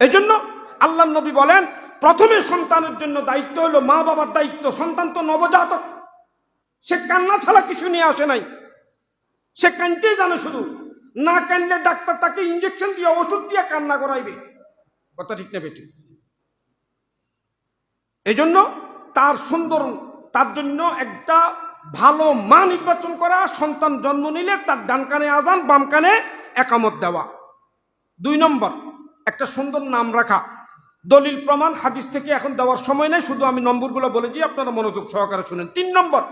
এজন্য আল্লাহ নবী বলেন, প্রথমে সন্তানের জন্য দায়িত্ব হলো মা বাবার দায়িত্ব। সন্তান তো নবজাতক, সে কান্না ছাড়া কিছু নিয়ে আসে নাই, সে কানতেই জানে। শুধু না কানলে ডাক্তার তাকে ইঞ্জেকশন দিয়ে ওষুধ দিয়ে কান্না করাইবে। কথা ঠিক না বেটি? এই জন্য তার জন্য একটা ভালো মা নির্বাচন করা, সন্তান জন্ম নিলে তার ডান কানে আজান, বাম কানে একামত দেওয়া। 2 নম্বর, একটা সুন্দর নাম রাখা। দলিল প্রমাণ হাদিস থেকে এখন দেওয়ার সময় নেই, শুধু আমি নম্বরগুলো বলেছি, আপনারা মনোযোগ সহকারে শুনেন। 3 নম্বর,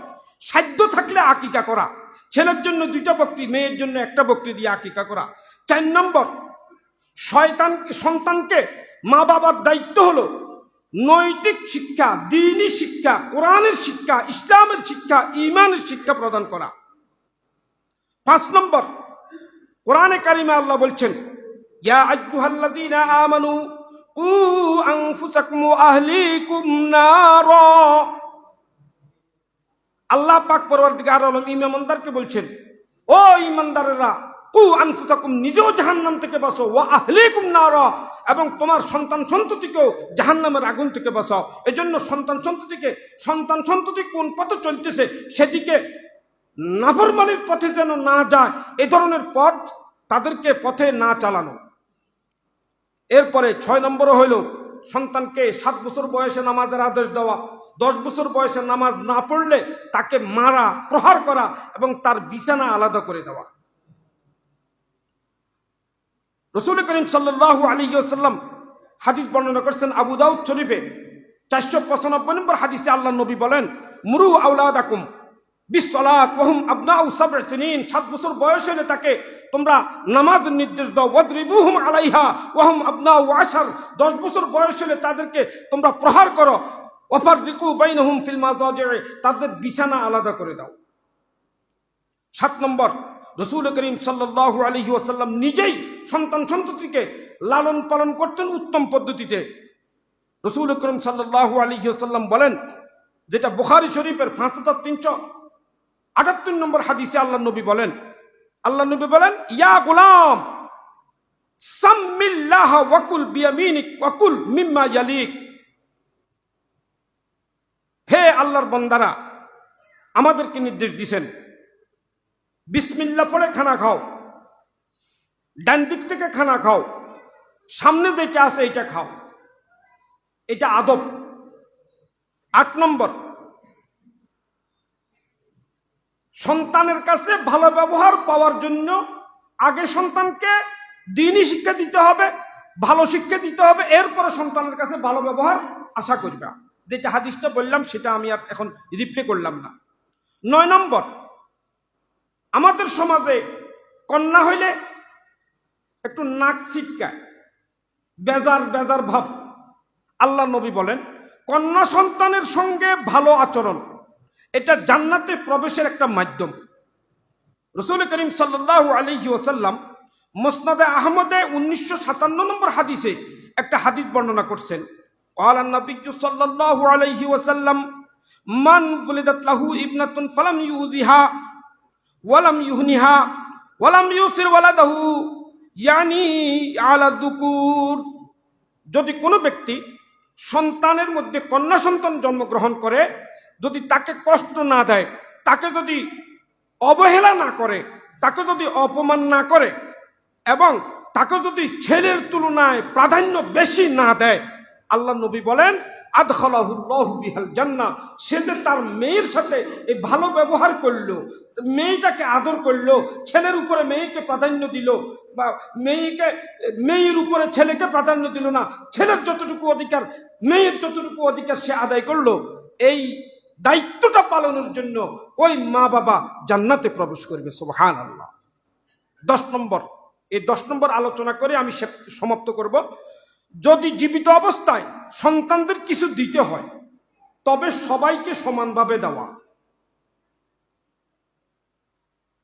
সাধ্য থাকলে আকিকা করা। ছেলের জন্য 2টা বকরি, মেয়ের জন্য 1টা বকরি দিয়ে আকিকা করা। 4 নম্বর, সন্তানকে মা বাবার দায়িত্ব হলো নৈতিক শিক্ষা, দ্বীনি শিক্ষা, কোরআনের শিক্ষা, ইসলামের শিক্ষা, ঈমানের শিক্ষা প্রদান করা। 5 নম্বর, কোরআনে কারিমে আল্লাহ বলছেন, ইয়া আইয়ুহাল্লাযীনা আমানু কু আনফুসাকুম ওয়া আহলিকুম নারা। আল্লাহ পাক পরওয়ারদিগার আলম ঈমানদারকে বলছেন, ও ঈমানদারেরা, কু আনফুসাকুম, নিজেও জাহান্নাম থেকে বাঁচো, ওয়া আহলিকুম নারা, এবং তোমার সন্তান সন্ততিকেও জাহান্নামের আগুন থেকে বাঁচাও। এজন্য সন্তান সন্ততি কোন পথে চলতেছে সেদিকে নাফরমানির পথে যেন না যায়, এ ধরনের পথ তাদেরকে পথে না চালানো। এরপরে 6 নম্বর হইল সন্তানকে 7 বছর বয়সে নামাজের আদেশ দেওয়া। 10 বছর বয়সে নামাজ না পড়লে তাকে মারা, প্রহার করা এবং তার বিছানা আলাদা করে দেওয়া। রাসূল করিম সাল্লাল্লাহু আলাইহি ওয়াসাল্লাম হাদিস বর্ণনা করছেন আবু দাউদ শরীফে 495 নম্বর হাদিসে আল্লাহ নবী বলেন, মুরু আওলাদাকুম বিসসালাত ওয়া হুম আবনাউ 7 সিনিন। 7 বছর বয়স হলে তাকে তোমরা নামাজের নির্দেশ দাও। ওয়াদরিবুহুম আলাইহা ওয়া হুম আবনাউ 10। 10 বছর বয়স হলে তাদেরকে তোমরা প্রহার করো। ওয়াফাররিকু বাইনাহুম ফিল মাজাজি', তাদের বিছানা আলাদা করে দাও। 7 নম্বর, রাসূল করিম সাল্লাল্লাহু আলাইহি ওয়াসাল্লাম নিজেই সন্তান সন্ততিকে লালন পালন করতেন উত্তম পদ্ধতিতে। রাসূল করিম সাল্লাল্লাহু আলাইহি ওয়াসাল্লাম বলেন, যেটা বুখারী শরীফের 5378 নম্বর হাদিসে আল্লাহ নবী বলেন, ইয়া গোলাম সাম্মিল্লাহ ওয়াকুল বিয়ামিনিক ওয়াকুল মিম্মা ইয়ালিক। হে আল্লাহর বান্দারা, আমাদেরকে নির্দেশ দিয়েছেন বিসমিল্লাহ পড়ে খানা খাও, ডান দিক থেকে খানা খাও, সামনে যেটা আছে এটা খাও, এটা আদব। 8 নম্বর, সন্তানের কাছে ভালো ব্যবহার পাওয়ার জন্য আগে সন্তানকে দ্বীনি শিক্ষা দিতে হবে, ভালো শিক্ষা দিতে হবে, এরপরে সন্তানের কাছে ভালো ব্যবহার আশা করবা। যেটা হাদিসটা বললাম সেটা আমি আর এখন রিপ্লে করলাম না। 9 নম্বর, আমাদের সমাজে কন্যা হইলে একটু নাক ছিটকায়, বেজার ভাব। আল্লাহ নবী বলেন, কন্যা সন্তানের সঙ্গে ভালো আচরণ এটা জান্নাতে প্রবেশের একটা মাধ্যম। রাসূল করিম সাল্লাল্লাহু আলাইহি ওয়াসাল্লাম মুসনাদে আহমদে 1957 নম্বর হাদিসে একটা হাদিস বর্ণনা করছেন। ক্বালা নবিয়্যু সাল্লাল্লাহু আলাইহি ওয়াসাল্লাম, মান ওয়ালিদাত লাহু ইবনাতুন ফালাম ইউজিহা ওয়ালাম ইউহনিহা ওয়ালাম ইউসির ওয়ালাদাহু ইয়ানি আলা যুকুর। যদি কোনো ব্যক্তি সন্তানের মধ্যে কন্যা সন্তান জন্মগ্রহণ করে, যদি তাকে কষ্ট না দেয়, তাকে যদি অবহেলা না করে, তাকে যদি অপমান না করে এবং তাকে যদি ছেলের তুলনায় প্রাধান্য বেশি না দেয়, আল্লাহ নবী বলেন, আদখালাহুল্লাহু বিহাল জান্নাহ। সে যে তার মেয়ের সাথে এই ভালো ব্যবহার করলো, মেয়েটাকে আদর করলো, ছেলের উপরে মেয়েকে প্রাধান্য দিল, বা মেয়ের উপরে ছেলেকে প্রাধান্য দিল না, ছেলের যতটুকু অধিকার মেয়ের যতটুকু অধিকার সে আদায় করলো, এই দায়িত্বটা পালনের জন্য ওই মা বাবা জান্নাতে প্রবেশ করবে। সুবহানাল্লাহ। 10 নম্বর, এই 10 নম্বর আলোচনা করে আমি সমাপ্ত করব। যদি জীবিত অবস্থায় সন্তানদের কিছু দিতে হয়, তবে সবাইকে সমানভাবে দেওয়া।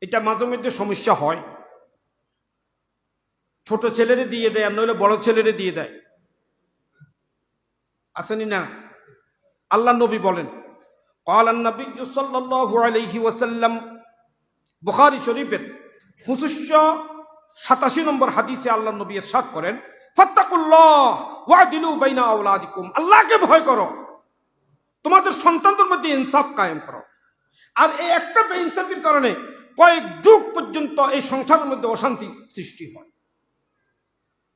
এটা মাঝে মধ্যে সমস্যা হয়, ছোট ছেলেরে দিয়ে দেয়, আর নইলে বড় ছেলেরে দিয়ে দেয়, আসেনি না? আল্লাহ নবী বলেন, ক্বালা নবিয়্যু সাল্লাল্লাহু আলাইহি ওয়াসাল্লাম, বুখারী শরীফের 587 নম্বর হাদিসে আল্লাহ নবী ইরশাদ করেন, ফাত্তাকুল্লাহ ওয়াদিলু বাইনা আওলাদিকুম, আল্লাহকে ভয় করো, তোমাদের সন্তানদের মধ্যে ইনসাফ কায়েম করো। আর এই একটা বেইনসাফির কারণে কয়েক যুগ পর্যন্ত এই সংসারের মধ্যে অশান্তি সৃষ্টি হয়।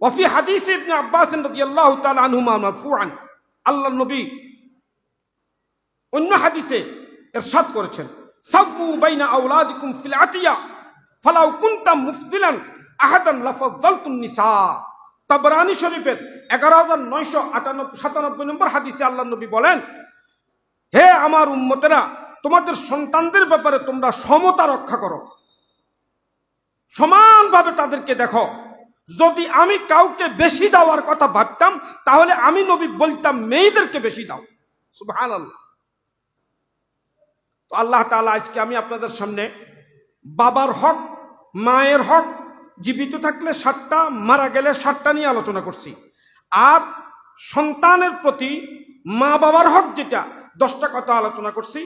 ওয়াফি হাদিস ইবনে আব্বাস রাদিয়াল্লাহু তাআলা আনহুমা মারফুআন, আল্লাহর নবী অন্য হাদিসে ইরশাদ করেছেন, সাব্বু বাইনা আওলাদিকুম ফিল আতিয়া ফালাউ কুনতা মুফদিলান আহাদান লাফাযালতুন নিসা। তাবরানী শরীফের 11997 নম্বর হাদিসে আল্লাহর নবী বলেন, হে আমার উম্মতেরা, তোমাদের সন্তানদের ব্যাপারে তোমরা সমতা রক্ষা করো, সমানভাবে তাদেরকে দেখো। যদি আমি কাউকে বেশি দেওয়ার কথা ভাবতাম তাহলে আমি নবী বলতাম মেয়েদেরকে বেশি দাও। সুবহানাল্লাহ। তো আল্লাহ তাআলা আজকে আমি আপনাদের সামনে বাবার হক, মায়ের হক, জীবিত থাকলে 7টা, মারা গেলে 7টা নিয়ে আলোচনা করছি। আর সন্তানের প্রতি মা বাবার হক যেটা 10টা কথা আলোচনা করছি।